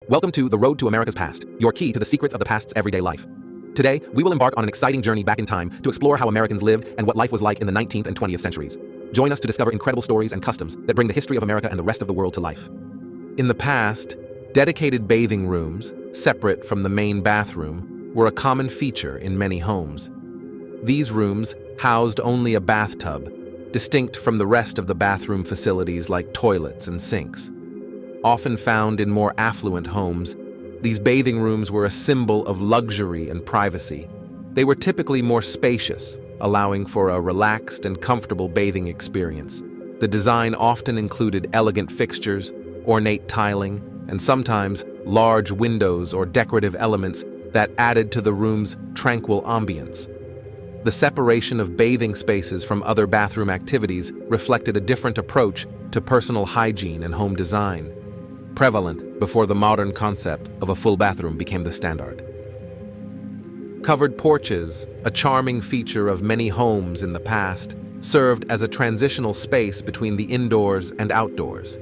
Welcome to The Road to America's Past, your key to the secrets of the past's everyday life. Today, we will embark on an exciting journey back in time to explore how Americans lived and what life was like in the 19th and 20th centuries. Join us to discover incredible stories and customs that bring the history of America and the rest of the world to life. In the past, dedicated bathing rooms, separate from the main bathroom, were a common feature in many homes. These rooms housed only a bathtub, distinct from the rest of the bathroom facilities like toilets and sinks. Often found in more affluent homes, these bathing rooms were a symbol of luxury and privacy. They were typically more spacious, allowing for a relaxed and comfortable bathing experience. The design often included elegant fixtures, ornate tiling, and sometimes large windows or decorative elements that added to the room's tranquil ambience. The separation of bathing spaces from other bathroom activities reflected a different approach to personal hygiene and home design, prevalent before the modern concept of a full bathroom became the standard. Covered porches, a charming feature of many homes in the past, served as a transitional space between the indoors and outdoors.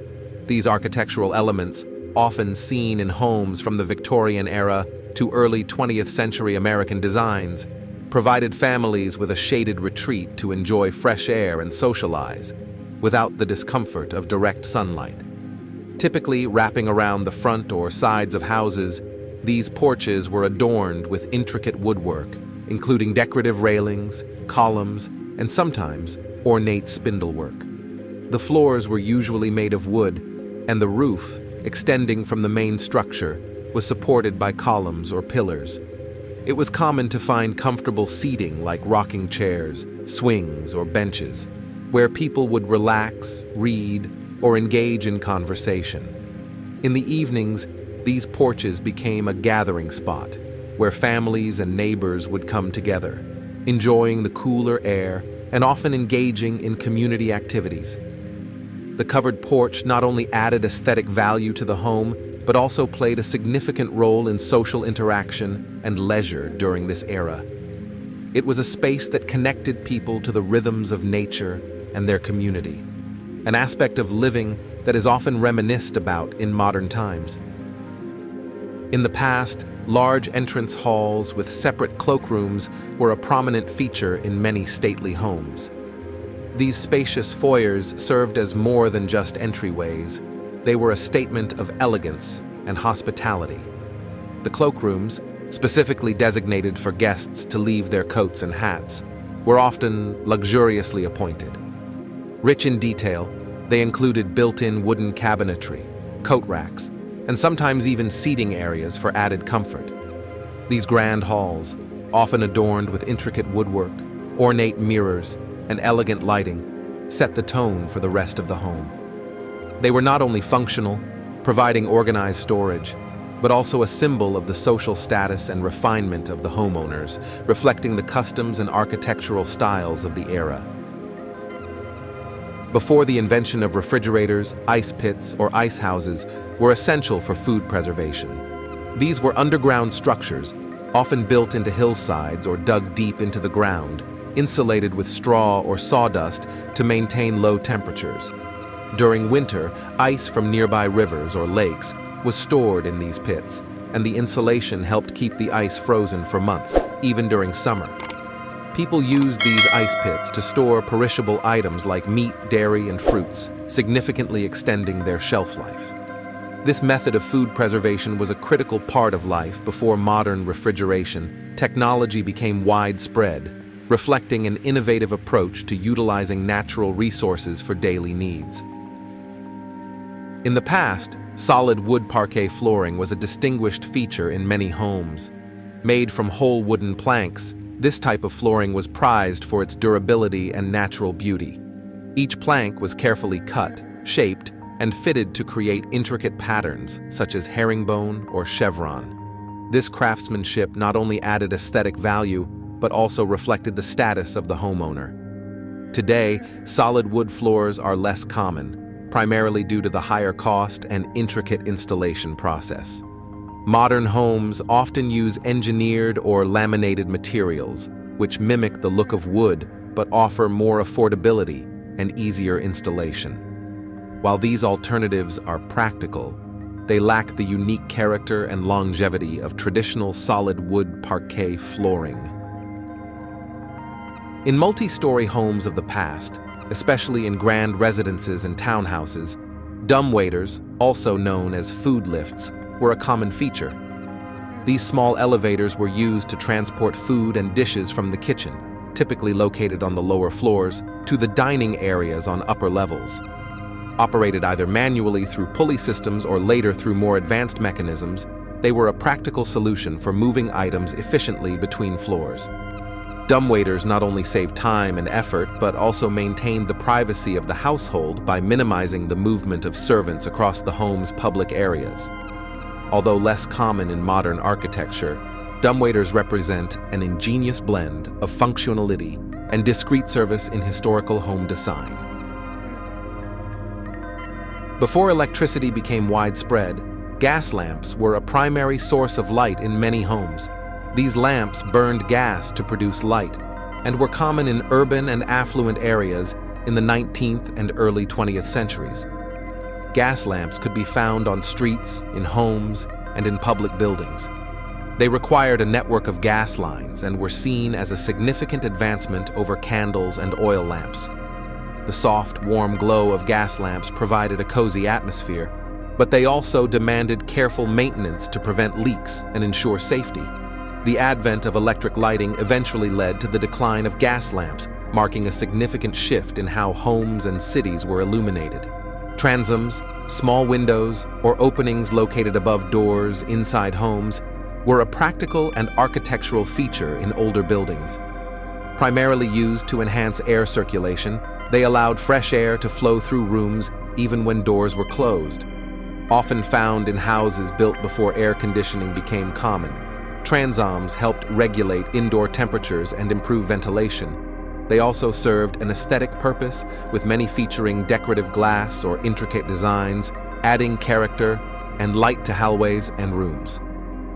These architectural elements, often seen in homes from the Victorian era to early 20th century American designs, provided families with a shaded retreat to enjoy fresh air and socialize, without the discomfort of direct sunlight. Typically wrapping around the front or sides of houses, these porches were adorned with intricate woodwork, including decorative railings, columns, and sometimes ornate spindlework. The floors were usually made of wood, and the roof, extending from the main structure, was supported by columns or pillars. It was common to find comfortable seating like rocking chairs, swings, or benches, where people would relax, read, or engage in conversation. In the evenings, these porches became a gathering spot where families and neighbors would come together, enjoying the cooler air and often engaging in community activities. The covered porch not only added aesthetic value to the home, but also played a significant role in social interaction and leisure during this era. It was a space that connected people to the rhythms of nature and their community, an aspect of living that is often reminisced about in modern times. In the past, large entrance halls with separate cloakrooms were a prominent feature in many stately homes. These spacious foyers served as more than just entryways. They were a statement of elegance and hospitality. The cloakrooms, specifically designated for guests to leave their coats and hats, were often luxuriously appointed. Rich in detail, they included built-in wooden cabinetry, coat racks, and sometimes even seating areas for added comfort. These grand halls, often adorned with intricate woodwork, ornate mirrors, and elegant lighting, set the tone for the rest of the home. They were not only functional, providing organized storage, but also a symbol of the social status and refinement of the homeowners, reflecting the customs and architectural styles of the era. Before the invention of refrigerators, ice pits, or ice houses were essential for food preservation. These were underground structures, often built into hillsides or dug deep into the ground, insulated with straw or sawdust to maintain low temperatures. During winter, ice from nearby rivers or lakes was stored in these pits, and the insulation helped keep the ice frozen for months, even during summer. People used these ice pits to store perishable items like meat, dairy, and fruits, significantly extending their shelf life. This method of food preservation was a critical part of life before modern refrigeration. Technology became widespread, reflecting an innovative approach to utilizing natural resources for daily needs. In the past, solid wood parquet flooring was a distinguished feature in many homes. Made from whole wooden planks, this type of flooring was prized for its durability and natural beauty. Each plank was carefully cut, shaped, and fitted to create intricate patterns, such as herringbone or chevron. This craftsmanship not only added aesthetic value, but also reflected the status of the homeowner. Today, solid wood floors are less common, primarily due to the higher cost and intricate installation process. Modern homes often use engineered or laminated materials, which mimic the look of wood but offer more affordability and easier installation. While these alternatives are practical, they lack the unique character and longevity of traditional solid wood parquet flooring. In multi-story homes of the past, especially in grand residences and townhouses, dumbwaiters, also known as food lifts, were a common feature. These small elevators were used to transport food and dishes from the kitchen, typically located on the lower floors, to the dining areas on upper levels. Operated either manually through pulley systems or later through more advanced mechanisms, they were a practical solution for moving items efficiently between floors. Dumbwaiters not only saved time and effort, but also maintained the privacy of the household by minimizing the movement of servants across the home's public areas. Although less common in modern architecture, dumbwaiters represent an ingenious blend of functionality and discreet service in historical home design. Before electricity became widespread, gas lamps were a primary source of light in many homes. These lamps burned gas to produce light and were common in urban and affluent areas in the 19th and early 20th centuries. Gas lamps could be found on streets, in homes, and in public buildings. They required a network of gas lines and were seen as a significant advancement over candles and oil lamps. The soft, warm glow of gas lamps provided a cozy atmosphere, but they also demanded careful maintenance to prevent leaks and ensure safety. The advent of electric lighting eventually led to the decline of gas lamps, marking a significant shift in how homes and cities were illuminated. Transoms, small windows, or openings located above doors inside homes were a practical and architectural feature in older buildings. Primarily used to enhance air circulation, they allowed fresh air to flow through rooms even when doors were closed. Often found in houses built before air conditioning became common, transoms helped regulate indoor temperatures and improve ventilation. They also served an aesthetic purpose, with many featuring decorative glass or intricate designs, adding character and light to hallways and rooms.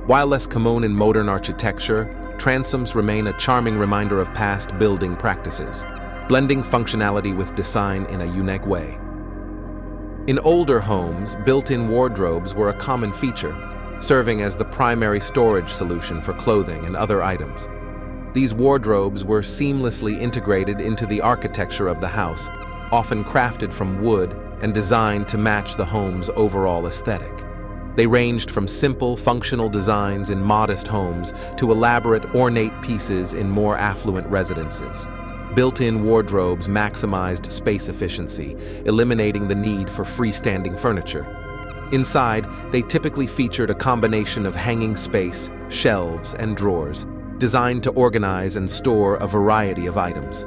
While less common in modern architecture, transoms remain a charming reminder of past building practices, blending functionality with design in a unique way. In older homes, built-in wardrobes were a common feature, serving as the primary storage solution for clothing and other items. These wardrobes were seamlessly integrated into the architecture of the house, often crafted from wood and designed to match the home's overall aesthetic. They ranged from simple, functional designs in modest homes to elaborate, ornate pieces in more affluent residences. Built-in wardrobes maximized space efficiency, eliminating the need for freestanding furniture. Inside, they typically featured a combination of hanging space, shelves, and drawers, designed to organize and store a variety of items.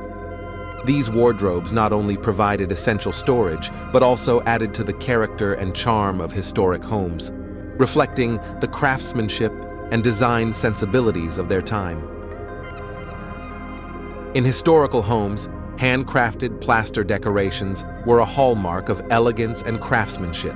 These wardrobes not only provided essential storage, but also added to the character and charm of historic homes, reflecting the craftsmanship and design sensibilities of their time. In historical homes, handcrafted plaster decorations were a hallmark of elegance and craftsmanship.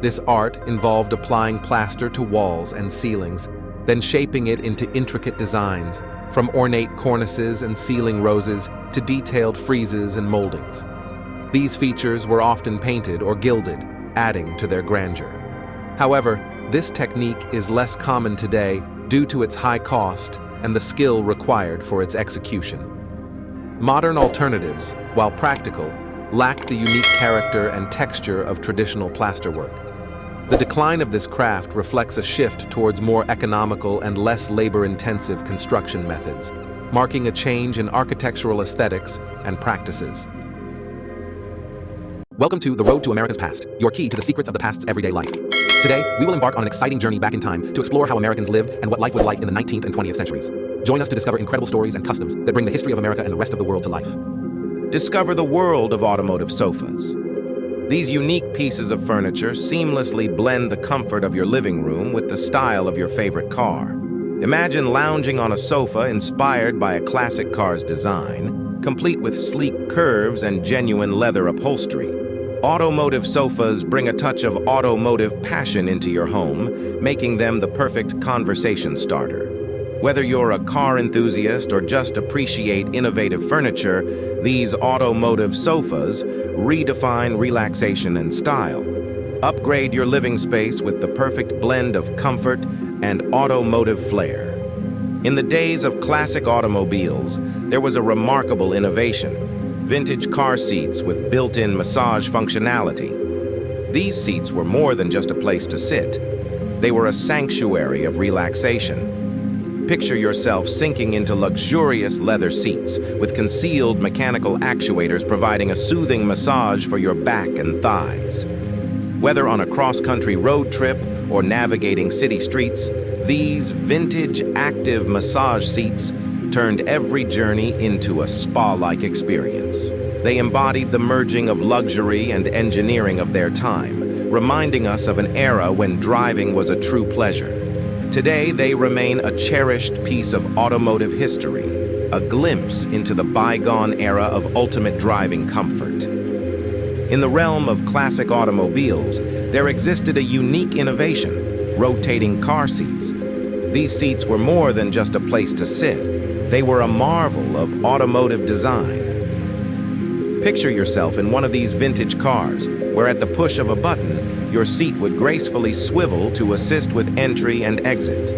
This art involved applying plaster to walls and ceilings, then shaping it into intricate designs, from ornate cornices and ceiling roses to detailed friezes and moldings. These features were often painted or gilded, adding to their grandeur. However, this technique is less common today due to its high cost and the skill required for its execution. Modern alternatives, while practical, lack the unique character and texture of traditional plasterwork. The decline of this craft reflects a shift towards more economical and less labor-intensive construction methods, marking a change in architectural aesthetics and practices. Welcome to The Road to America's Past, your key to the secrets of the past's everyday life. Today, we will embark on an exciting journey back in time to explore how Americans lived and what life was like in the 19th and 20th centuries. Join us to discover incredible stories and customs that bring the history of America and the rest of the world to life. Discover the world of automotive sofas. These unique pieces of furniture seamlessly blend the comfort of your living room with the style of your favorite car. Imagine lounging on a sofa inspired by a classic car's design, complete with sleek curves and genuine leather upholstery. Automotive sofas bring a touch of automotive passion into your home, making them the perfect conversation starter. Whether you're a car enthusiast or just appreciate innovative furniture, these automotive sofas redefine relaxation and style. Upgrade your living space with the perfect blend of comfort and automotive flair. In the days of classic automobiles, there was a remarkable innovation: vintage car seats with built-in massage functionality. These seats were more than just a place to sit. They were a sanctuary of relaxation. Picture yourself sinking into luxurious leather seats with concealed mechanical actuators providing a soothing massage for your back and thighs. Whether on a cross-country road trip or navigating city streets, these vintage active massage seats turned every journey into a spa-like experience. They embodied the merging of luxury and engineering of their time, reminding us of an era when driving was a true pleasure. Today, they remain a cherished piece of automotive history, a glimpse into the bygone era of ultimate driving comfort. In the realm of classic automobiles, there existed a unique innovation: rotating car seats. These seats were more than just a place to sit. They were a marvel of automotive design. Picture yourself in one of these vintage cars, where at the push of a button, your seat would gracefully swivel to assist with entry and exit.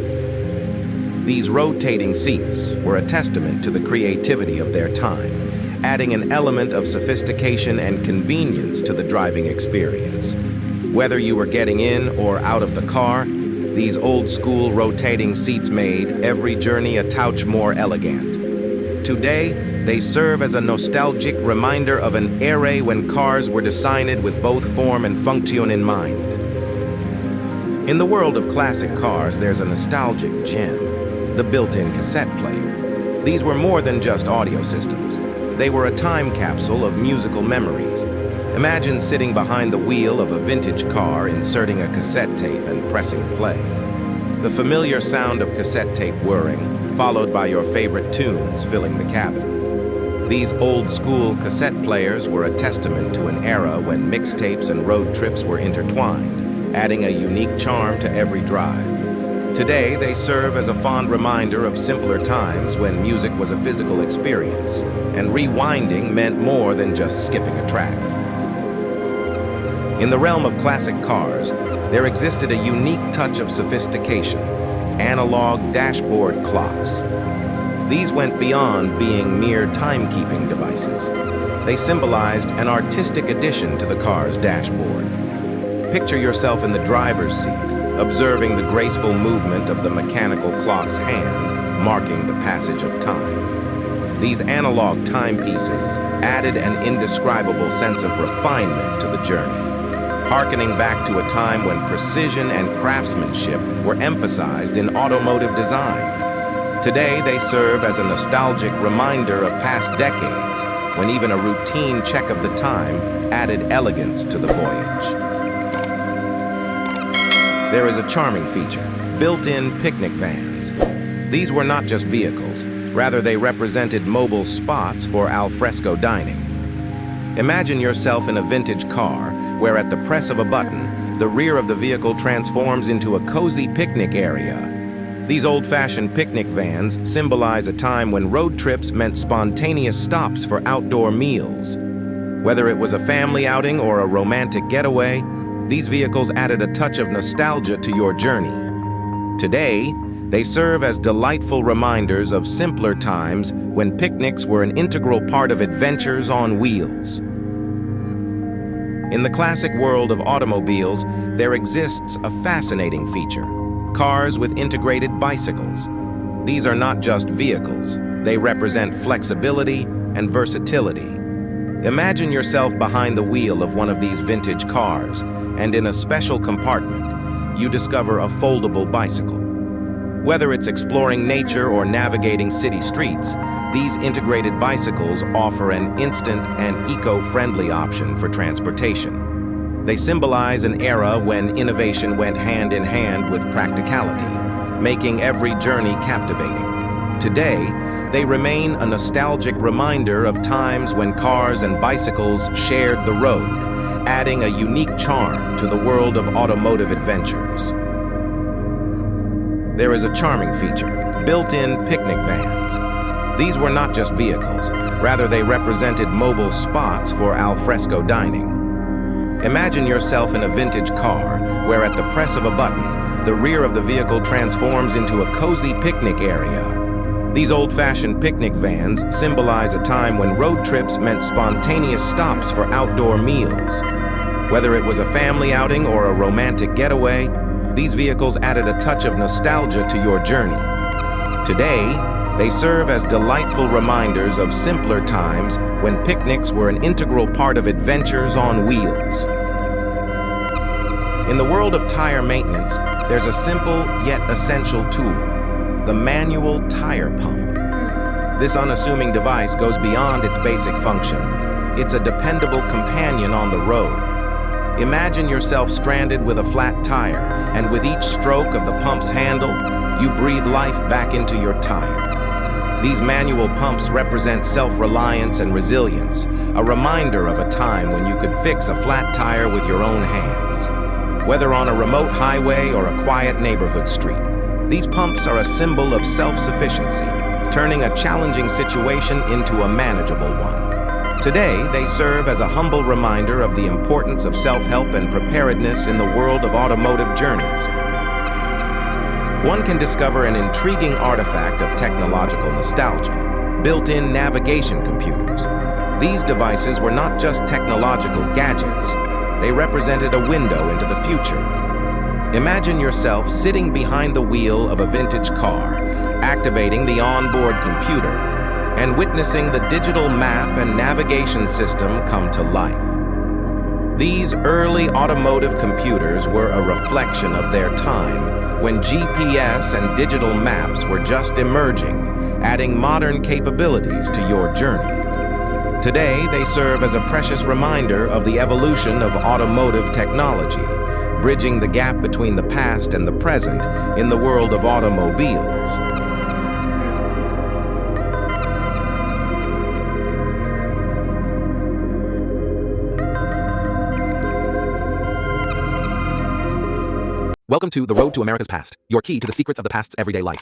These rotating seats were a testament to the creativity of their time, adding an element of sophistication and convenience to the driving experience. Whether you were getting in or out of the car, these old-school rotating seats made every journey a touch more elegant. Today, they serve as a nostalgic reminder of an era when cars were designed with both form and function in mind. In the world of classic cars, there's a nostalgic gem: the built-in cassette player. These were more than just audio systems. They were a time capsule of musical memories. Imagine sitting behind the wheel of a vintage car, inserting a cassette tape and pressing play. The familiar sound of cassette tape whirring, followed by your favorite tunes filling the cabin. These old-school cassette players were a testament to an era when mixtapes and road trips were intertwined, adding a unique charm to every drive. Today, they serve as a fond reminder of simpler times when music was a physical experience, and rewinding meant more than just skipping a track. In the realm of classic cars, there existed a unique touch of sophistication: analog dashboard clocks. These went beyond being mere timekeeping devices. They symbolized an artistic addition to the car's dashboard. Picture yourself in the driver's seat, observing the graceful movement of the mechanical clock's hand, marking the passage of time. These analog timepieces added an indescribable sense of refinement to the journey, harkening back to a time when precision and craftsmanship were emphasized in automotive design. Today, they serve as a nostalgic reminder of past decades, when even a routine check of the time added elegance to the voyage. There is a charming feature: built-in picnic vans. These were not just vehicles, rather they represented mobile spots for al fresco dining. Imagine yourself in a vintage car, where at the press of a button, the rear of the vehicle transforms into a cozy picnic area. These old-fashioned picnic vans symbolize a time when road trips meant spontaneous stops for outdoor meals. Whether it was a family outing or a romantic getaway, these vehicles added a touch of nostalgia to your journey. Today, they serve as delightful reminders of simpler times when picnics were an integral part of adventures on wheels. In the classic world of automobiles, there exists a fascinating feature: cars with integrated bicycles. These are not just vehicles, they represent flexibility and versatility. Imagine yourself behind the wheel of one of these vintage cars, and in a special compartment, you discover a foldable bicycle. Whether it's exploring nature or navigating city streets, these integrated bicycles offer an instant and eco-friendly option for transportation. They symbolize an era when innovation went hand in hand with practicality, making every journey captivating. Today, they remain a nostalgic reminder of times when cars and bicycles shared the road, adding a unique charm to the world of automotive adventures. There is a charming feature: built-in picnic vans. These were not just vehicles, rather they represented mobile spots for al fresco dining. Imagine yourself in a vintage car, where at the press of a button, the rear of the vehicle transforms into a cozy picnic area. These old-fashioned picnic vans symbolize a time when road trips meant spontaneous stops for outdoor meals. Whether it was a family outing or a romantic getaway, these vehicles added a touch of nostalgia to your journey. Today, they serve as delightful reminders of simpler times when picnics were an integral part of adventures on wheels. In the world of tire maintenance, there's a simple yet essential tool: the manual tire pump. This unassuming device goes beyond its basic function. It's a dependable companion on the road. Imagine yourself stranded with a flat tire, and with each stroke of the pump's handle, you breathe life back into your tire. These manual pumps represent self-reliance and resilience, a reminder of a time when you could fix a flat tire with your own hands. Whether on a remote highway or a quiet neighborhood street, these pumps are a symbol of self-sufficiency, turning a challenging situation into a manageable one. Today, they serve as a humble reminder of the importance of self-help and preparedness in the world of automotive journeys. One can discover an intriguing artifact of technological nostalgia: built-in navigation computers. These devices were not just technological gadgets, they represented a window into the future. Imagine yourself sitting behind the wheel of a vintage car, activating the onboard computer, and witnessing the digital map and navigation system come to life. These early automotive computers were a reflection of their time, when GPS and digital maps were just emerging, adding modern capabilities to your journey. Today, they serve as a precious reminder of the evolution of automotive technology, bridging the gap between the past and the present in the world of automobiles. Welcome to The Road to America's Past, your key to the secrets of the past's everyday life.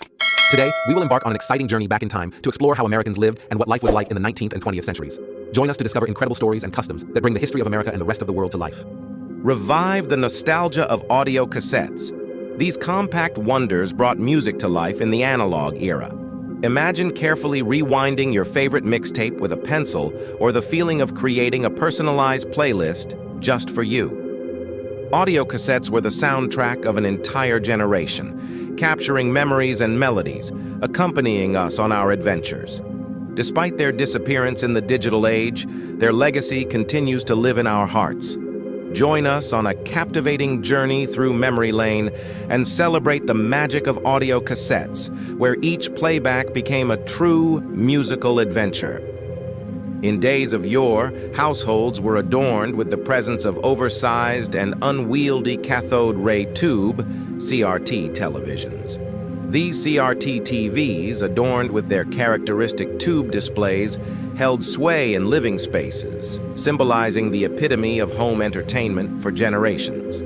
Today, we will embark on an exciting journey back in time to explore how Americans lived and what life was like in the 19th and 20th centuries. Join us to discover incredible stories and customs that bring the history of America and the rest of the world to life. Revive the nostalgia of audio cassettes. These compact wonders brought music to life in the analog era. Imagine carefully rewinding your favorite mixtape with a pencil, or the feeling of creating a personalized playlist just for you. Audio cassettes were the soundtrack of an entire generation, capturing memories and melodies, accompanying us on our adventures. Despite their disappearance in the digital age, their legacy continues to live in our hearts. Join us on a captivating journey through memory lane and celebrate the magic of audio cassettes, where each playback became a true musical adventure. In days of yore, households were adorned with the presence of oversized and unwieldy cathode ray tube (CRT) televisions. These CRT TVs, adorned with their characteristic tube displays, held sway in living spaces, symbolizing the epitome of home entertainment for generations.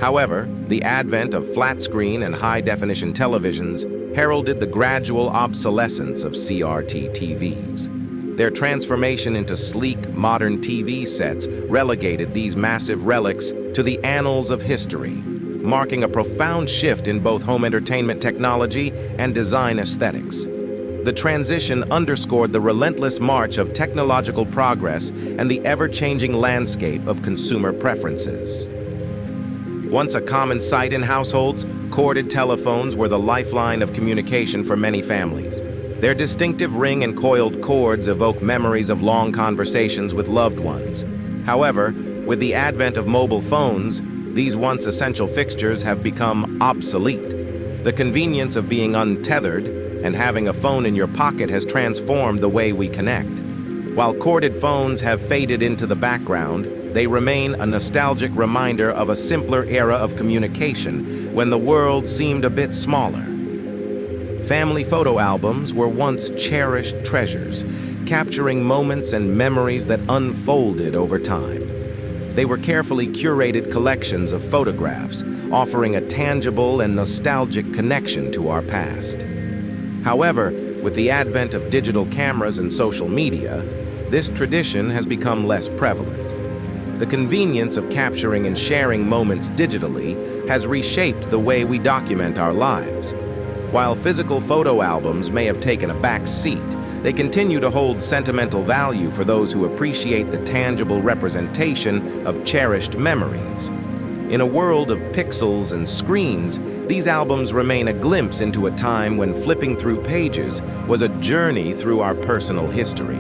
However, the advent of flat-screen and high-definition televisions heralded the gradual obsolescence of CRT TVs. Their transformation into sleek, modern TV sets relegated these massive relics to the annals of history, marking a profound shift in both home entertainment technology and design aesthetics. The transition underscored the relentless march of technological progress and the ever-changing landscape of consumer preferences. Once a common sight in households, corded telephones were the lifeline of communication for many families. Their distinctive ring and coiled cords evoke memories of long conversations with loved ones. However, with the advent of mobile phones, these once essential fixtures have become obsolete. The convenience of being untethered and having a phone in your pocket has transformed the way we connect. While corded phones have faded into the background, they remain a nostalgic reminder of a simpler era of communication when the world seemed a bit smaller. Family photo albums were once cherished treasures, capturing moments and memories that unfolded over time. They were carefully curated collections of photographs, offering a tangible and nostalgic connection to our past. However, with the advent of digital cameras and social media, this tradition has become less prevalent. The convenience of capturing and sharing moments digitally has reshaped the way we document our lives. While physical photo albums may have taken a back seat, they continue to hold sentimental value for those who appreciate the tangible representation of cherished memories. In a world of pixels and screens, these albums remain a glimpse into a time when flipping through pages was a journey through our personal history.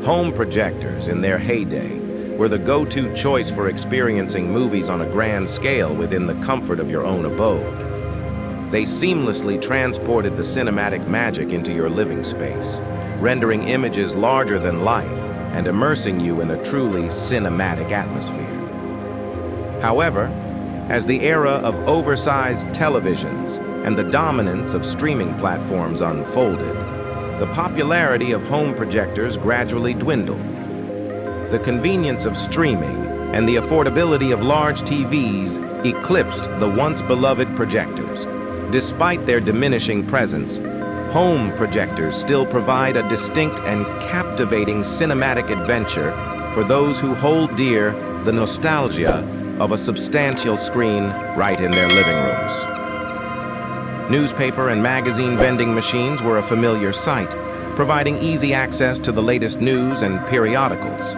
Home projectors, in their heyday, were the go-to choice for experiencing movies on a grand scale within the comfort of your own abode. They seamlessly transported the cinematic magic into your living space, rendering images larger than life and immersing you in a truly cinematic atmosphere. However, as the era of oversized televisions and the dominance of streaming platforms unfolded, the popularity of home projectors gradually dwindled. The convenience of streaming and the affordability of large TVs eclipsed the once beloved projectors. Despite their diminishing presence, home projectors still provide a distinct and captivating cinematic adventure for those who hold dear the nostalgia of a substantial screen right in their living rooms. Newspaper and magazine vending machines were a familiar sight, providing easy access to the latest news and periodicals.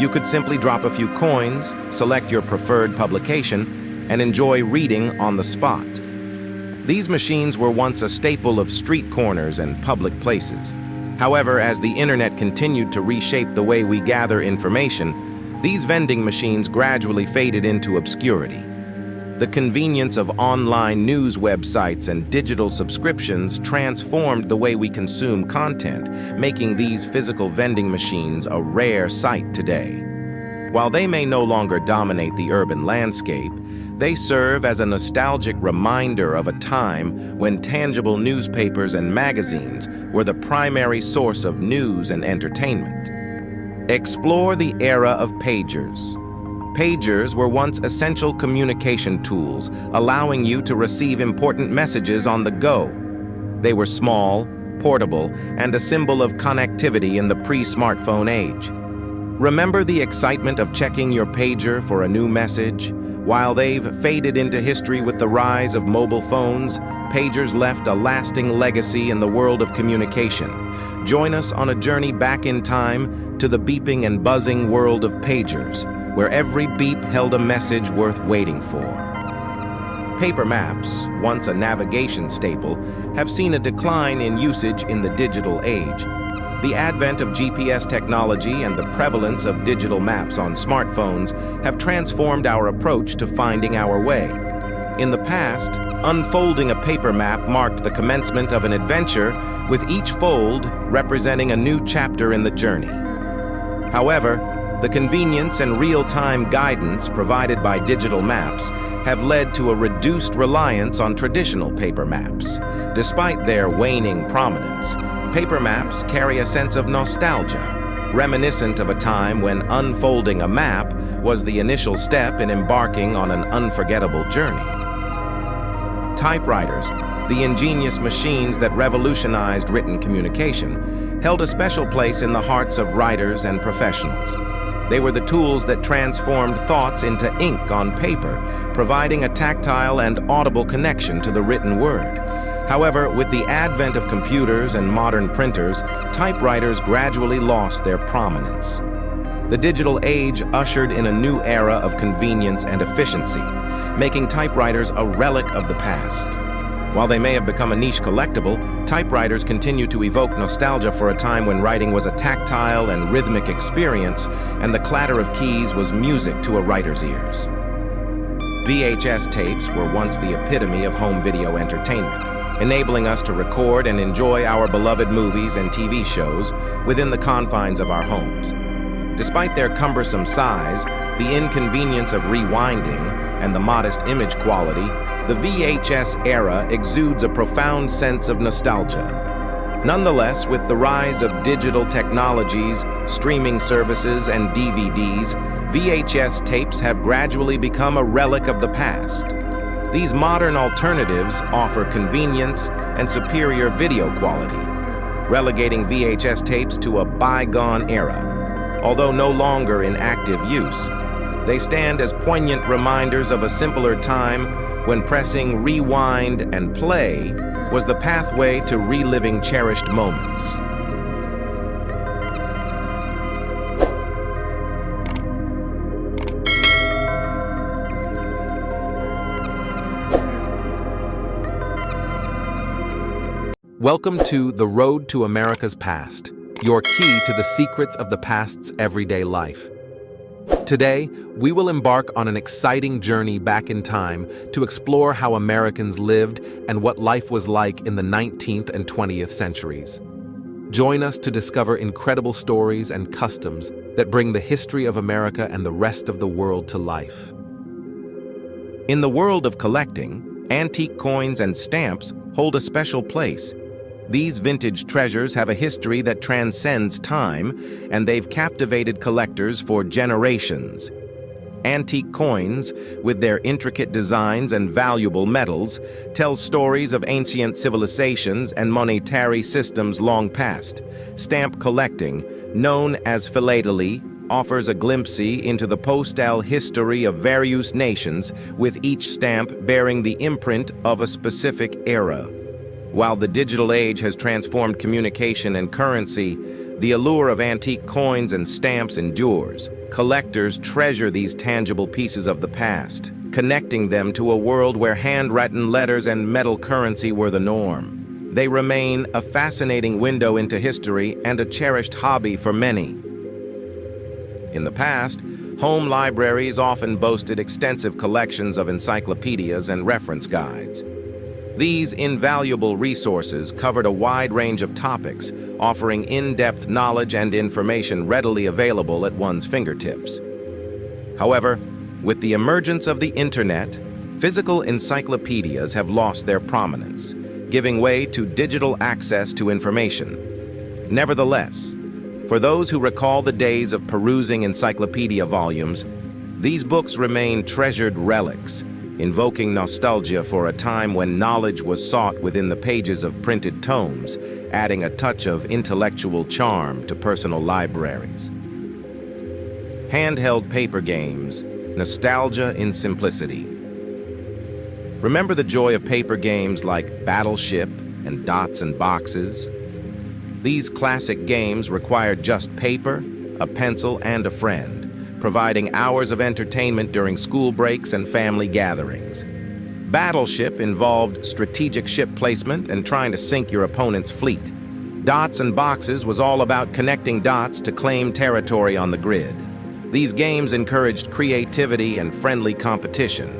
You could simply drop a few coins, select your preferred publication, and enjoy reading on the spot. These machines were once a staple of street corners and public places. However, as the internet continued to reshape the way we gather information, these vending machines gradually faded into obscurity. The convenience of online news websites and digital subscriptions transformed the way we consume content, making these physical vending machines a rare sight today. While they may no longer dominate the urban landscape, they serve as a nostalgic reminder of a time when tangible newspapers and magazines were the primary source of news and entertainment. Explore the era of pagers. Pagers were once essential communication tools, allowing you to receive important messages on the go. They were small, portable, and a symbol of connectivity in the pre-smartphone age. Remember the excitement of checking your pager for a new message? While they've faded into history with the rise of mobile phones, pagers left a lasting legacy in the world of communication. Join us on a journey back in time to the beeping and buzzing world of pagers, where every beep held a message worth waiting for. Paper maps, once a navigation staple, have seen a decline in usage in the digital age. The advent of GPS technology and the prevalence of digital maps on smartphones have transformed our approach to finding our way. In the past, unfolding a paper map marked the commencement of an adventure, with each fold representing a new chapter in the journey. However, the convenience and real-time guidance provided by digital maps have led to a reduced reliance on traditional paper maps. Despite their waning prominence, paper maps carry a sense of nostalgia, reminiscent of a time when unfolding a map was the initial step in embarking on an unforgettable journey. Typewriters, the ingenious machines that revolutionized written communication, held a special place in the hearts of writers and professionals. They were the tools that transformed thoughts into ink on paper, providing a tactile and audible connection to the written word. However, with the advent of computers and modern printers, typewriters gradually lost their prominence. The digital age ushered in a new era of convenience and efficiency, making typewriters a relic of the past. While they may have become a niche collectible, typewriters continue to evoke nostalgia for a time when writing was a tactile and rhythmic experience, and the clatter of keys was music to a writer's ears. VHS tapes were once the epitome of home video entertainment, enabling us to record and enjoy our beloved movies and TV shows within the confines of our homes. Despite their cumbersome size, the inconvenience of rewinding, and the modest image quality, the VHS era exudes a profound sense of nostalgia. Nonetheless, with the rise of digital technologies, streaming services, and DVDs, VHS tapes have gradually become a relic of the past. These modern alternatives offer convenience and superior video quality, relegating VHS tapes to a bygone era. Although no longer in active use, they stand as poignant reminders of a simpler time when pressing rewind and play was the pathway to reliving cherished moments. Welcome to The Road to America's Past, your key to the secrets of the past's everyday life. Today, we will embark on an exciting journey back in time to explore how Americans lived and what life was like in the 19th and 20th centuries. Join us to discover incredible stories and customs that bring the history of America and the rest of the world to life. In the world of collecting, antique coins and stamps hold a special place. These vintage treasures have a history that transcends time, and they've captivated collectors for generations. Antique coins, with their intricate designs and valuable metals, tell stories of ancient civilizations and monetary systems long past. Stamp collecting, known as philately, offers a glimpse into the postal history of various nations, with each stamp bearing the imprint of a specific era. While the digital age has transformed communication and currency, the allure of antique coins and stamps endures. Collectors treasure these tangible pieces of the past, connecting them to a world where handwritten letters and metal currency were the norm. They remain a fascinating window into history and a cherished hobby for many. In the past, home libraries often boasted extensive collections of encyclopedias and reference guides. These invaluable resources covered a wide range of topics, offering in-depth knowledge and information readily available at one's fingertips. However, with the emergence of the internet, physical encyclopedias have lost their prominence, giving way to digital access to information. Nevertheless, for those who recall the days of perusing encyclopedia volumes, these books remain treasured relics, invoking nostalgia for a time when knowledge was sought within the pages of printed tomes, adding a touch of intellectual charm to personal libraries. Handheld paper games, nostalgia in simplicity. Remember the joy of paper games like Battleship and Dots and Boxes? These classic games required just paper, a pencil, and a friend, providing hours of entertainment during school breaks and family gatherings. Battleship involved strategic ship placement and trying to sink your opponent's fleet. Dots and Boxes was all about connecting dots to claim territory on the grid. These games encouraged creativity and friendly competition.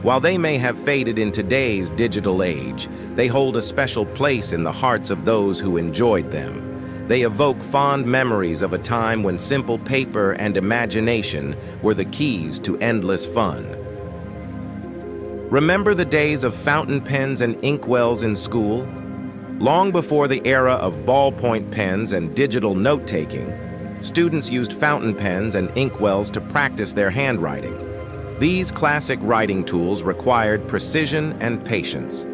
While they may have faded in today's digital age, they hold a special place in the hearts of those who enjoyed them. They evoke fond memories of a time when simple paper and imagination were the keys to endless fun. Remember the days of fountain pens and inkwells in school? Long before the era of ballpoint pens and digital note-taking, students used fountain pens and inkwells to practice their handwriting. These classic writing tools required precision and patience.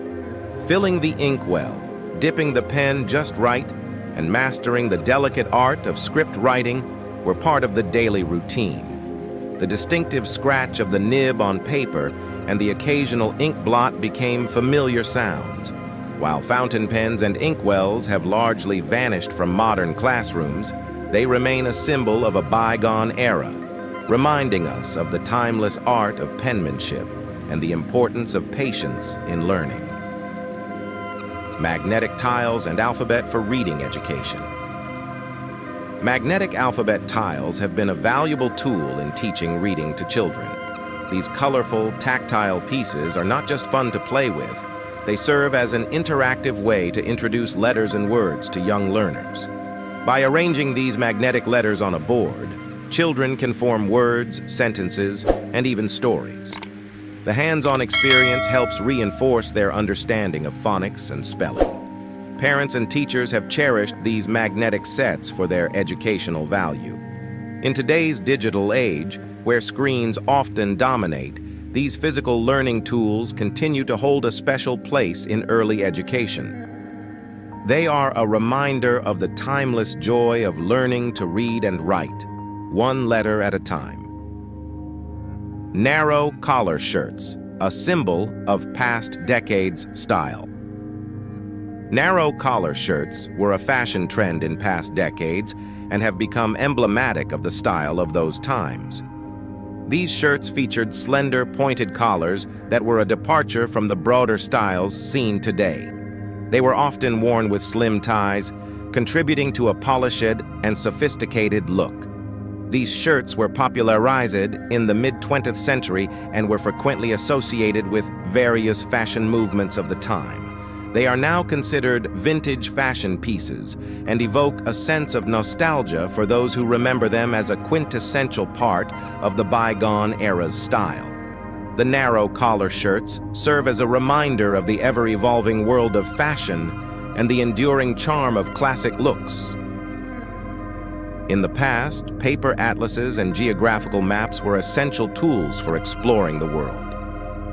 Filling the inkwell, dipping the pen just right, and mastering the delicate art of script writing were part of the daily routine. The distinctive scratch of the nib on paper and the occasional ink blot became familiar sounds. While fountain pens and inkwells have largely vanished from modern classrooms, they remain a symbol of a bygone era, reminding us of the timeless art of penmanship and the importance of patience in learning. Magnetic tiles and alphabet for reading education. Magnetic alphabet tiles have been a valuable tool in teaching reading to children. These colorful, tactile pieces are not just fun to play with, they serve as an interactive way to introduce letters and words to young learners. By arranging these magnetic letters on a board, children can form words, sentences, and even stories. The hands-on experience helps reinforce their understanding of phonics and spelling. Parents and teachers have cherished these magnetic sets for their educational value. In today's digital age, where screens often dominate, these physical learning tools continue to hold a special place in early education. They are a reminder of the timeless joy of learning to read and write, one letter at a time. Narrow collar shirts, a symbol of past decades' style. Narrow collar shirts were a fashion trend in past decades and have become emblematic of the style of those times. These shirts featured slender, pointed collars that were a departure from the broader styles seen today. They were often worn with slim ties, contributing to a polished and sophisticated look. These shirts were popularized in the mid-20th century and were frequently associated with various fashion movements of the time. They are now considered vintage fashion pieces and evoke a sense of nostalgia for those who remember them as a quintessential part of the bygone era's style. The narrow collar shirts serve as a reminder of the ever-evolving world of fashion and the enduring charm of classic looks. In the past, paper atlases and geographical maps were essential tools for exploring the world.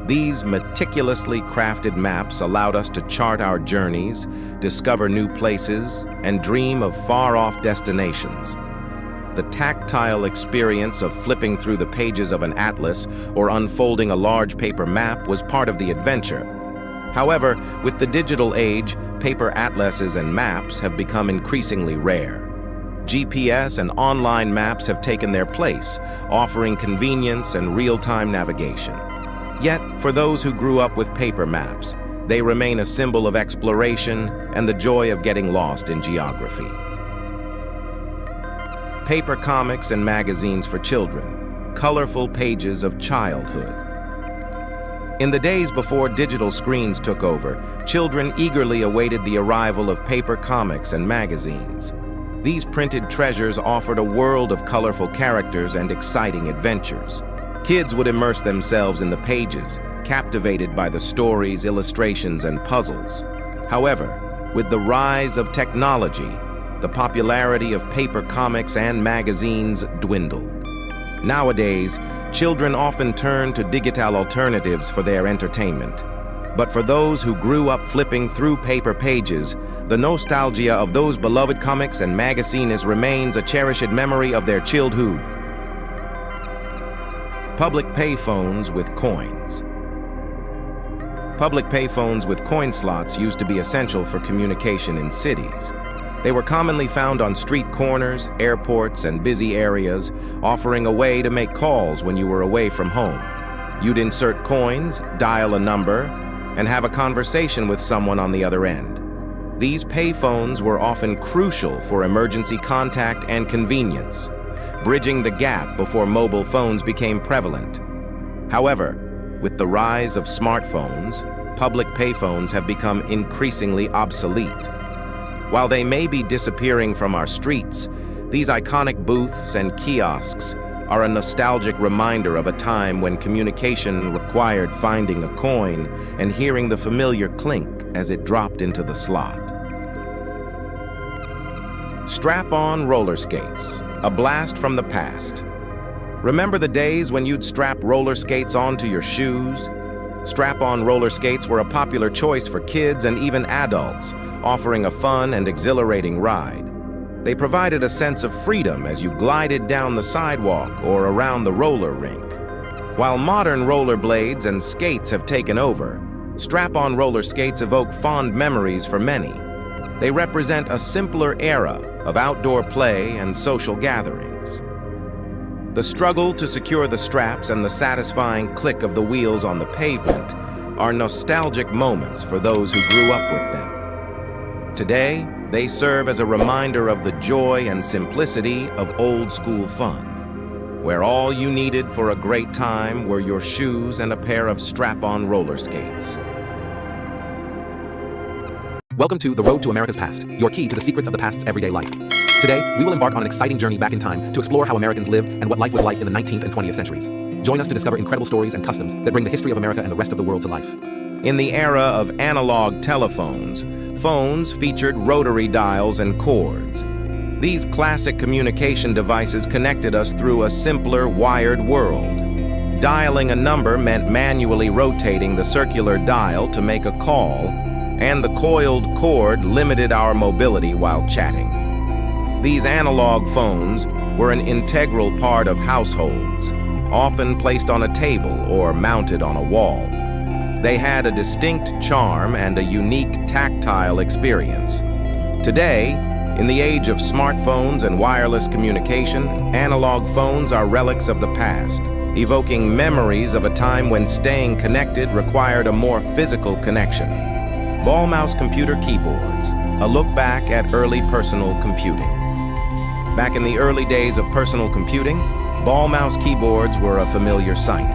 These meticulously crafted maps allowed us to chart our journeys, discover new places, and dream of far-off destinations. The tactile experience of flipping through the pages of an atlas or unfolding a large paper map was part of the adventure. However, with the digital age, paper atlases and maps have become increasingly rare. GPS and online maps have taken their place, offering convenience and real-time navigation. Yet, for those who grew up with paper maps, they remain a symbol of exploration and the joy of getting lost in geography. Paper comics and magazines for children, colorful pages of childhood. In the days before digital screens took over, children eagerly awaited the arrival of paper comics and magazines. These printed treasures offered a world of colorful characters and exciting adventures. Kids would immerse themselves in the pages, captivated by the stories, illustrations, and puzzles. However, with the rise of technology, the popularity of paper comics and magazines dwindled. Nowadays, children often turn to digital alternatives for their entertainment. But for those who grew up flipping through paper pages, the nostalgia of those beloved comics and magazines remains a cherished memory of their childhood. Public payphones with coins. Public payphones with coin slots used to be essential for communication in cities. They were commonly found on street corners, airports, and busy areas, offering a way to make calls when you were away from home. You'd insert coins, dial a number, and have a conversation with someone on the other end. These payphones were often crucial for emergency contact and convenience, bridging the gap before mobile phones became prevalent. However, with the rise of smartphones, public payphones have become increasingly obsolete. While they may be disappearing from our streets, these iconic booths and kiosks are a nostalgic reminder of a time when communication required finding a coin and hearing the familiar clink as it dropped into the slot. Strap-on roller skates, a blast from the past. Remember the days when you'd strap roller skates onto your shoes? Strap-on roller skates were a popular choice for kids and even adults, offering a fun and exhilarating ride. They provided a sense of freedom as you glided down the sidewalk or around the roller rink. While modern rollerblades and skates have taken over, strap-on roller skates evoke fond memories for many. They represent a simpler era of outdoor play and social gatherings. The struggle to secure the straps and the satisfying click of the wheels on the pavement are nostalgic moments for those who grew up with them. Today, they serve as a reminder of the joy and simplicity of old-school fun, where all you needed for a great time were your shoes and a pair of strap-on roller skates. Welcome to The Road to America's Past, your key to the secrets of the past's everyday life. Today, we will embark on an exciting journey back in time to explore how Americans lived and what life was like in the 19th and 20th centuries. Join us to discover incredible stories and customs that bring the history of America and the rest of the world to life. In the era of analog telephones, phones featured rotary dials and cords. These classic communication devices connected us through a simpler, wired world. Dialing a number meant manually rotating the circular dial to make a call, and the coiled cord limited our mobility while chatting. These analog phones were an integral part of households, often placed on a table or mounted on a wall. They had a distinct charm and a unique tactile experience. Today, in the age of smartphones and wireless communication, analog phones are relics of the past, evoking memories of a time when staying connected required a more physical connection. Ball-mouse computer keyboards, a look back at early personal computing. Back in the early days of personal computing, ball-mouse keyboards were a familiar sight.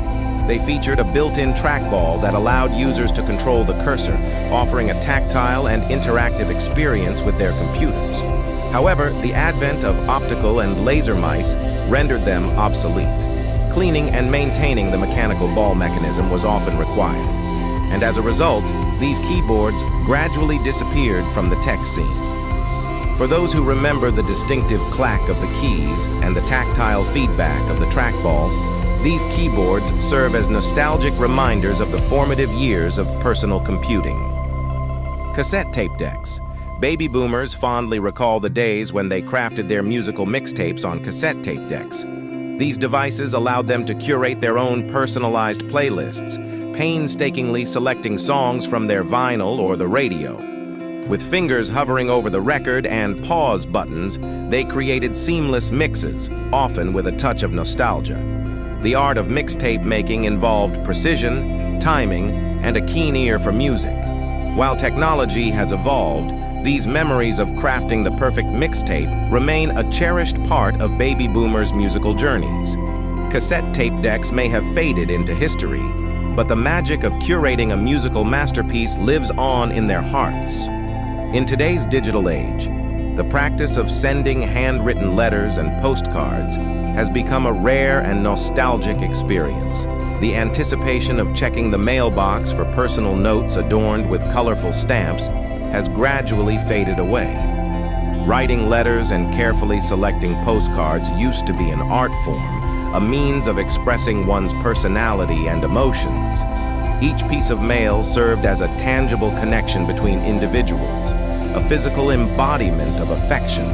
They featured a built-in trackball that allowed users to control the cursor, offering a tactile and interactive experience with their computers. However, the advent of optical and laser mice rendered them obsolete. Cleaning and maintaining the mechanical ball mechanism was often required. And as a result, these keyboards gradually disappeared from the tech scene. For those who remember the distinctive clack of the keys and the tactile feedback of the trackball, these keyboards serve as nostalgic reminders of the formative years of personal computing. Cassette tape decks. Baby boomers fondly recall the days when they crafted their musical mixtapes on cassette tape decks. These devices allowed them to curate their own personalized playlists, painstakingly selecting songs from their vinyl or the radio. With fingers hovering over the record and pause buttons, they created seamless mixes, often with a touch of nostalgia. The art of mixtape making involved precision, timing, and a keen ear for music. While technology has evolved, these memories of crafting the perfect mixtape remain a cherished part of baby boomers' musical journeys. Cassette tape decks may have faded into history, but the magic of curating a musical masterpiece lives on in their hearts. In today's digital age, the practice of sending handwritten letters and postcards has become a rare and nostalgic experience. The anticipation of checking the mailbox for personal notes adorned with colorful stamps has gradually faded away. Writing letters and carefully selecting postcards used to be an art form, a means of expressing one's personality and emotions. Each piece of mail served as a tangible connection between individuals, a physical embodiment of affection.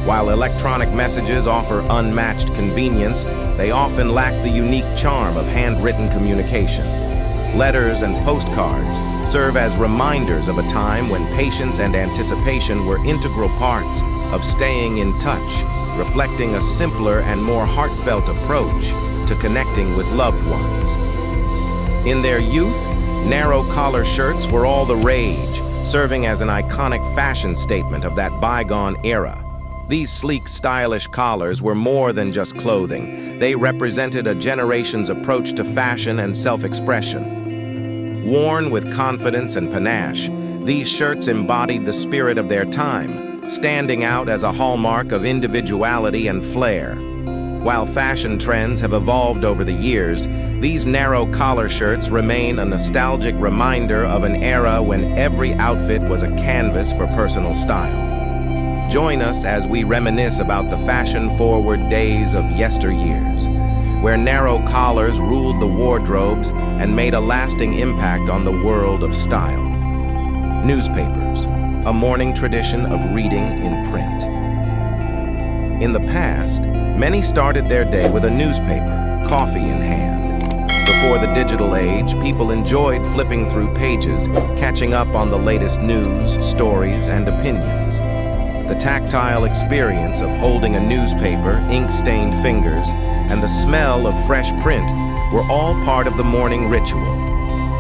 While electronic messages offer unmatched convenience, they often lack the unique charm of handwritten communication. Letters and postcards serve as reminders of a time when patience and anticipation were integral parts of staying in touch, reflecting a simpler and more heartfelt approach to connecting with loved ones. In their youth, narrow collar shirts were all the rage, serving as an iconic fashion statement of that bygone era. These sleek, stylish collars were more than just clothing. They represented a generation's approach to fashion and self-expression. Worn with confidence and panache, these shirts embodied the spirit of their time, standing out as a hallmark of individuality and flair. While fashion trends have evolved over the years, these narrow collar shirts remain a nostalgic reminder of an era when every outfit was a canvas for personal style. Join us as we reminisce about the fashion-forward days of yesteryears, where narrow collars ruled the wardrobes and made a lasting impact on the world of style. Newspapers, a morning tradition of reading in print. In the past, many started their day with a newspaper, coffee in hand. Before the digital age, people enjoyed flipping through pages, catching up on the latest news, stories, and opinions. The tactile experience of holding a newspaper, ink-stained fingers, and the smell of fresh print were all part of the morning ritual.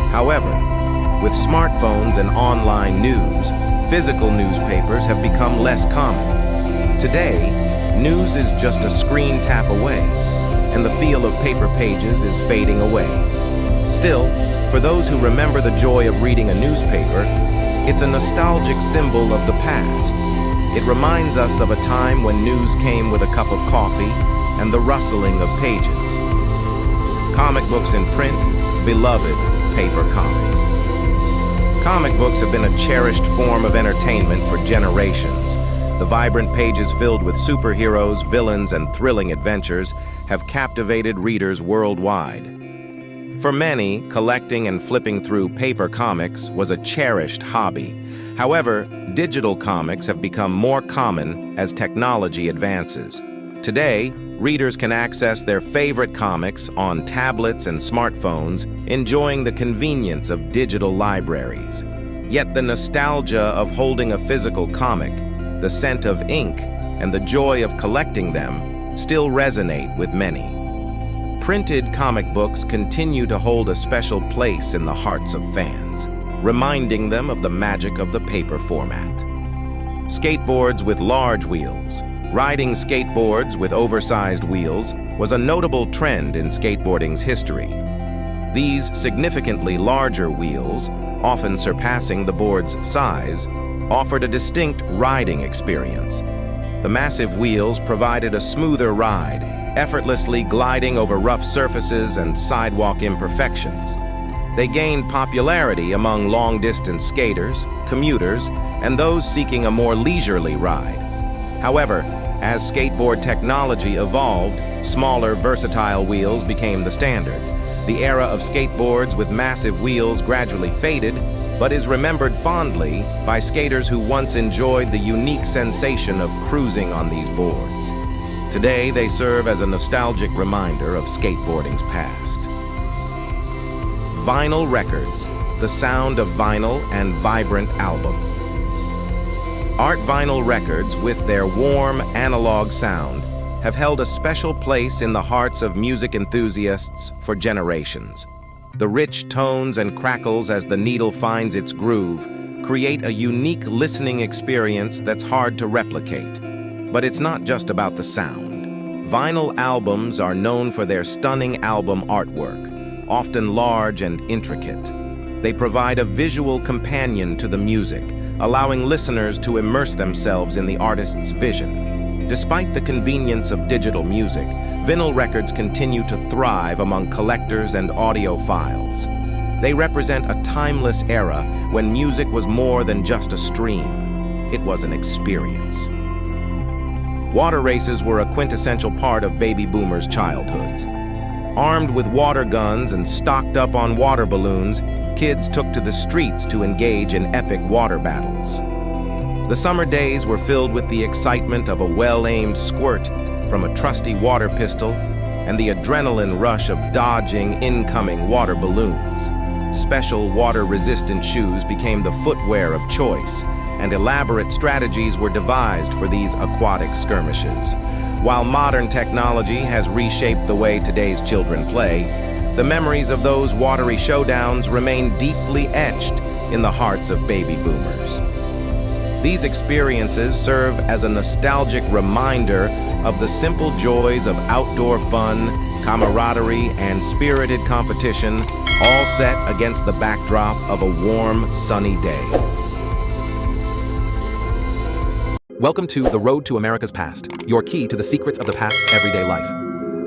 However, with smartphones and online news, physical newspapers have become less common. Today, news is just a screen tap away, and the feel of paper pages is fading away. Still, for those who remember the joy of reading a newspaper, it's a nostalgic symbol of the past. It reminds us of a time when news came with a cup of coffee and the rustling of pages. Comic books in print, beloved paper comics. Comic books have been a cherished form of entertainment for generations. The vibrant pages filled with superheroes, villains, and thrilling adventures have captivated readers worldwide. For many, collecting and flipping through paper comics was a cherished hobby. However, digital comics have become more common as technology advances. Today, readers can access their favorite comics on tablets and smartphones, enjoying the convenience of digital libraries. Yet the nostalgia of holding a physical comic, the scent of ink, and the joy of collecting them still resonate with many. Printed comic books continue to hold a special place in the hearts of fans, reminding them of the magic of the paper format. Skateboards with large wheels. Riding skateboards with oversized wheels was a notable trend in skateboarding's history. These significantly larger wheels, often surpassing the board's size, offered a distinct riding experience. The massive wheels provided a smoother ride, effortlessly gliding over rough surfaces and sidewalk imperfections. They gained popularity among long-distance skaters, commuters, and those seeking a more leisurely ride. However, as skateboard technology evolved, smaller, versatile wheels became the standard. The era of skateboards with massive wheels gradually faded, but is remembered fondly by skaters who once enjoyed the unique sensation of cruising on these boards. Today, they serve as a nostalgic reminder of skateboarding's past. Vinyl records, the sound of vinyl and vibrant album. Art vinyl records, with their warm, analog sound, have held a special place in the hearts of music enthusiasts for generations. The rich tones and crackles as the needle finds its groove create a unique listening experience that's hard to replicate. But it's not just about the sound. Vinyl albums are known for their stunning album artwork, often large and intricate. They provide a visual companion to the music, allowing listeners to immerse themselves in the artist's vision. Despite the convenience of digital music, vinyl records continue to thrive among collectors and audiophiles. They represent a timeless era when music was more than just a stream. It was an experience. Water races were a quintessential part of baby boomers' childhoods. Armed with water guns and stocked up on water balloons, kids took to the streets to engage in epic water battles. The summer days were filled with the excitement of a well-aimed squirt from a trusty water pistol and the adrenaline rush of dodging incoming water balloons. Special water-resistant shoes became the footwear of choice, and elaborate strategies were devised for these aquatic skirmishes. While modern technology has reshaped the way today's children play, the memories of those watery showdowns remain deeply etched in the hearts of baby boomers. These experiences serve as a nostalgic reminder of the simple joys of outdoor fun, camaraderie, and spirited competition, all set against the backdrop of a warm, sunny day. Welcome to The Road to America's Past, your key to the secrets of the past's everyday life.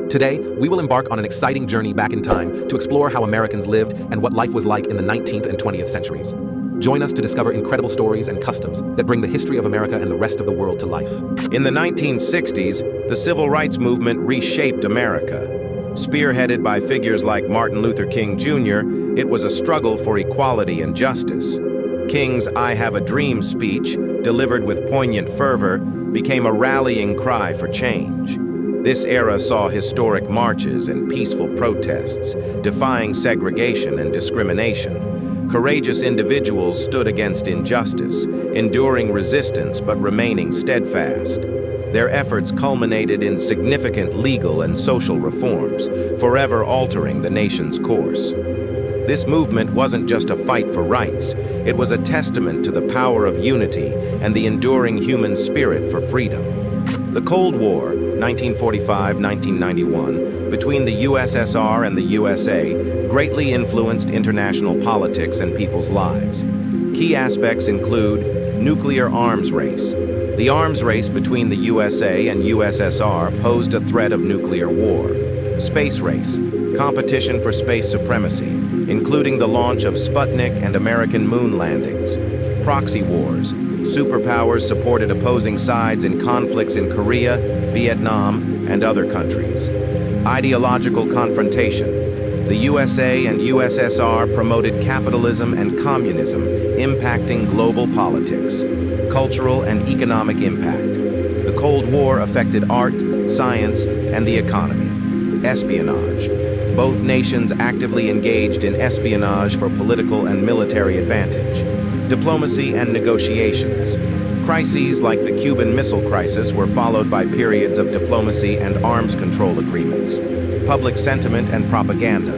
Today, we will embark on an exciting journey back in time to explore how Americans lived and what life was like in the 19th and 20th centuries. Join us to discover incredible stories and customs that bring the history of America and the rest of the world to life. In the 1960s, the Civil Rights Movement reshaped America. Spearheaded by figures like Martin Luther King Jr., it was a struggle for equality and justice. King's "I Have a Dream" speech, delivered with poignant fervor, became a rallying cry for change. This era saw historic marches and peaceful protests, defying segregation and discrimination. Courageous individuals stood against injustice, enduring resistance but remaining steadfast. Their efforts culminated in significant legal and social reforms, forever altering the nation's course. This movement wasn't just a fight for rights, it was a testament to the power of unity and the enduring human spirit for freedom. The Cold War, 1945-1991, between the USSR and the USA, greatly influenced international politics and people's lives. Key aspects include nuclear arms race. The arms race between the USA and USSR posed a threat of nuclear war. Space race, competition for space supremacy, including the launch of Sputnik and American moon landings. Proxy wars, superpowers supported opposing sides in conflicts in Korea, Vietnam, and other countries. Ideological confrontation. The USA and USSR promoted capitalism and communism, impacting global politics. Cultural and economic impact. The Cold War affected art, science, and the economy. Espionage. Both nations actively engaged in espionage for political and military advantage. Diplomacy and negotiations. Crises like the Cuban Missile Crisis were followed by periods of diplomacy and arms control agreements. Public sentiment and propaganda.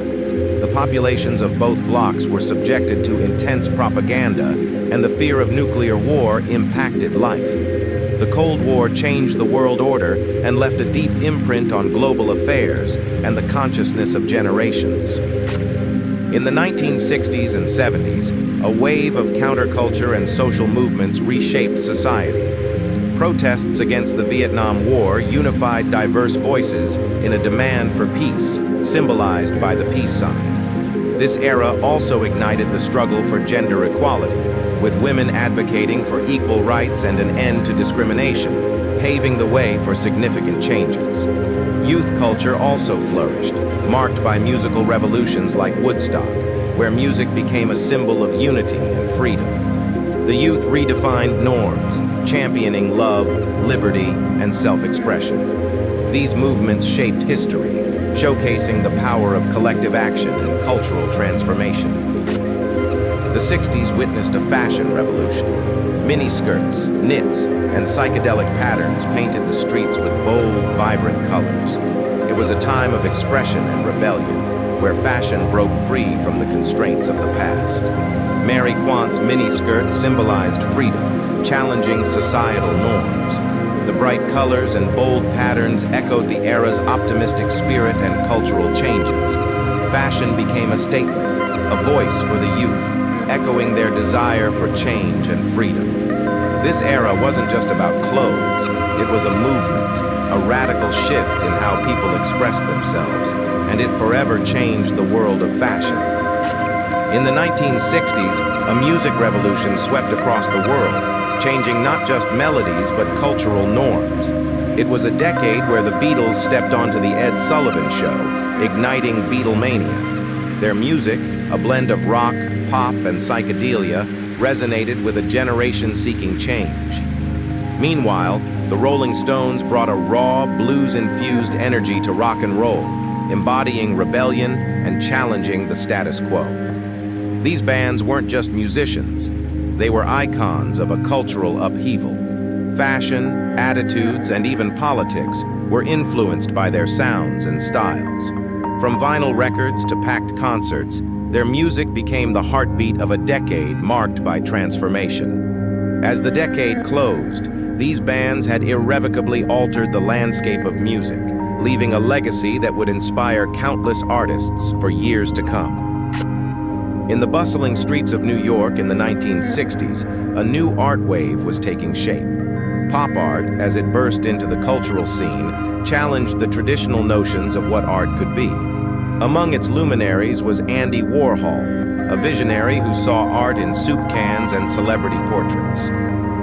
The populations of both blocs were subjected to intense propaganda, and the fear of nuclear war impacted life. The Cold War changed the world order and left a deep imprint on global affairs and the consciousness of generations. In the 1960s and 70s, a wave of counterculture and social movements reshaped society. Protests against the Vietnam War unified diverse voices in a demand for peace, symbolized by the peace sign. This era also ignited the struggle for gender equality, with women advocating for equal rights and an end to discrimination, paving the way for significant changes. Youth culture also flourished, marked by musical revolutions like Woodstock, where music became a symbol of unity and freedom. The youth redefined norms, championing love, liberty, and self-expression. These movements shaped history, showcasing the power of collective action and cultural transformation. The 60s witnessed a fashion revolution. Miniskirts, knits, and psychedelic patterns painted the streets with bold, vibrant colors. It was a time of expression and rebellion, where fashion broke free from the constraints of the past. Mary Quant's miniskirt symbolized freedom, challenging societal norms. The bright colors and bold patterns echoed the era's optimistic spirit and cultural changes. Fashion became a statement, a voice for the youth, echoing their desire for change and freedom. This era wasn't just about clothes, it was a movement, a radical shift in how people expressed themselves, and it forever changed the world of fashion. In the 1960s, a music revolution swept across the world, changing not just melodies but cultural norms. It was a decade where the Beatles stepped onto the Ed Sullivan Show, igniting Beatlemania. Their music, a blend of rock, pop, and psychedelia, resonated with a generation seeking change. Meanwhile, the Rolling Stones brought a raw, blues-infused energy to rock and roll, embodying rebellion and challenging the status quo. These bands weren't just musicians. They were icons of a cultural upheaval. Fashion, attitudes, and even politics were influenced by their sounds and styles. From vinyl records to packed concerts, their music became the heartbeat of a decade marked by transformation. As the decade closed, these bands had irrevocably altered the landscape of music, leaving a legacy that would inspire countless artists for years to come. In the bustling streets of New York in the 1960s, a new art wave was taking shape. Pop art, as it burst into the cultural scene, challenged the traditional notions of what art could be. Among its luminaries was Andy Warhol, a visionary who saw art in soup cans and celebrity portraits.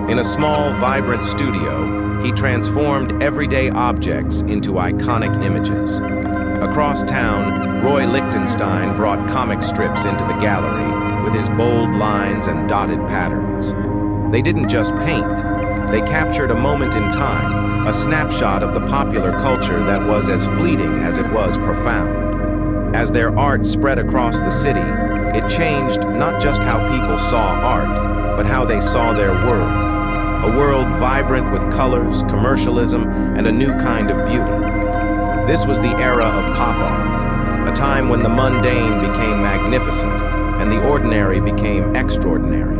In a small, vibrant studio, he transformed everyday objects into iconic images. Across town, Roy Lichtenstein brought comic strips into the gallery with his bold lines and dotted patterns. They didn't just paint, they captured a moment in time, a snapshot of the popular culture that was as fleeting as it was profound. As their art spread across the city, it changed not just how people saw art, but how they saw their world. A world vibrant with colors, commercialism, and a new kind of beauty. This was the era of pop art, a time when the mundane became magnificent and the ordinary became extraordinary.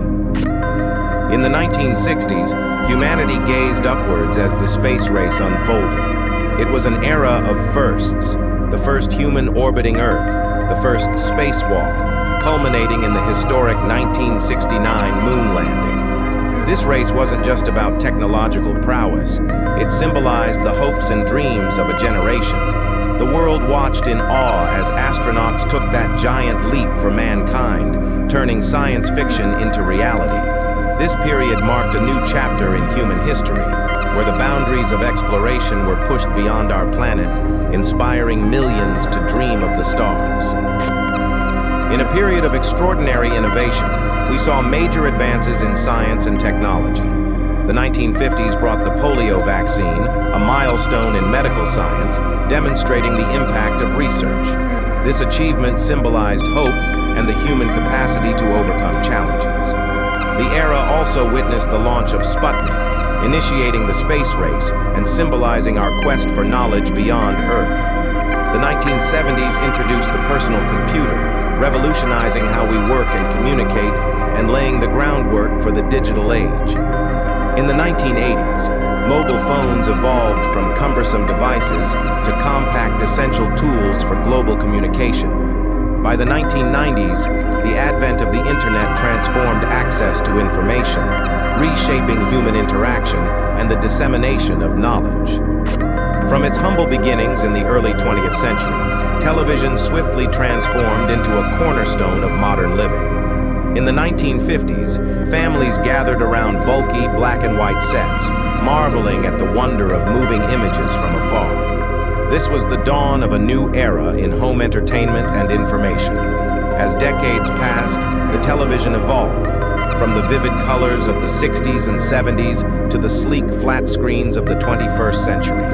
In the 1960s, humanity gazed upwards as the space race unfolded. It was an era of firsts, the first human orbiting Earth, the first spacewalk, culminating in the historic 1969 moon landing. This race wasn't just about technological prowess, it symbolized the hopes and dreams of a generation. The world watched in awe as astronauts took that giant leap for mankind, turning science fiction into reality. This period marked a new chapter in human history, where the boundaries of exploration were pushed beyond our planet, inspiring millions to dream of the stars. In a period of extraordinary innovation, we saw major advances in science and technology. The 1950s brought the polio vaccine, a milestone in medical science, demonstrating the impact of research. This achievement symbolized hope and the human capacity to overcome challenges. The era also witnessed the launch of Sputnik, initiating the space race and symbolizing our quest for knowledge beyond Earth. The 1970s introduced the personal computer, revolutionizing how we work and communicate and laying the groundwork for the digital age. In the 1980s, mobile phones evolved from cumbersome devices to compact essential tools for global communication. By the 1990s, the advent of the internet transformed access to information, reshaping human interaction and the dissemination of knowledge. From its humble beginnings in the early 20th century, television swiftly transformed into a cornerstone of modern living. In the 1950s, families gathered around bulky black and white sets, marveling at the wonder of moving images from afar. This was the dawn of a new era in home entertainment and information. As decades passed, the television evolved, from the vivid colors of the 60s and 70s to the sleek flat screens of the 21st century.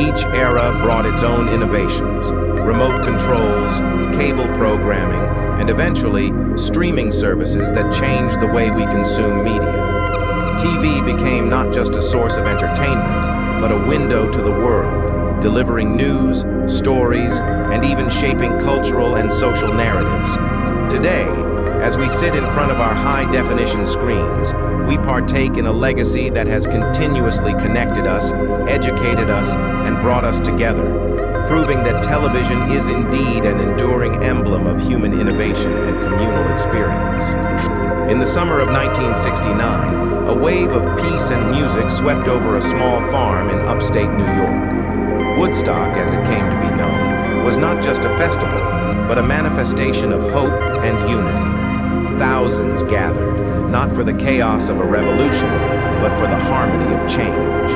Each era brought its own innovations: remote controls, cable programming, and eventually, streaming services that changed the way we consume media. TV became not just a source of entertainment, but a window to the world, delivering news, stories, and even shaping cultural and social narratives. Today, as we sit in front of our high-definition screens, we partake in a legacy that has continuously connected us, educated us, and brought us together, proving that television is indeed an enduring emblem of human innovation and communal experience. In the summer of 1969, a wave of peace and music swept over a small farm in upstate New York. Woodstock, as it came to be known, was not just a festival, but a manifestation of hope and unity. Thousands gathered, not for the chaos of a revolution, but for the harmony of change.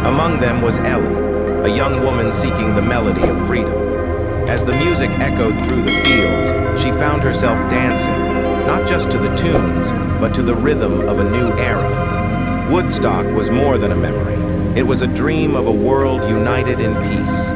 Among them was Ellie, a young woman seeking the melody of freedom. As the music echoed through the fields, she found herself dancing, not just to the tunes, but to the rhythm of a new era. Woodstock was more than a memory. It was a dream of a world united in peace.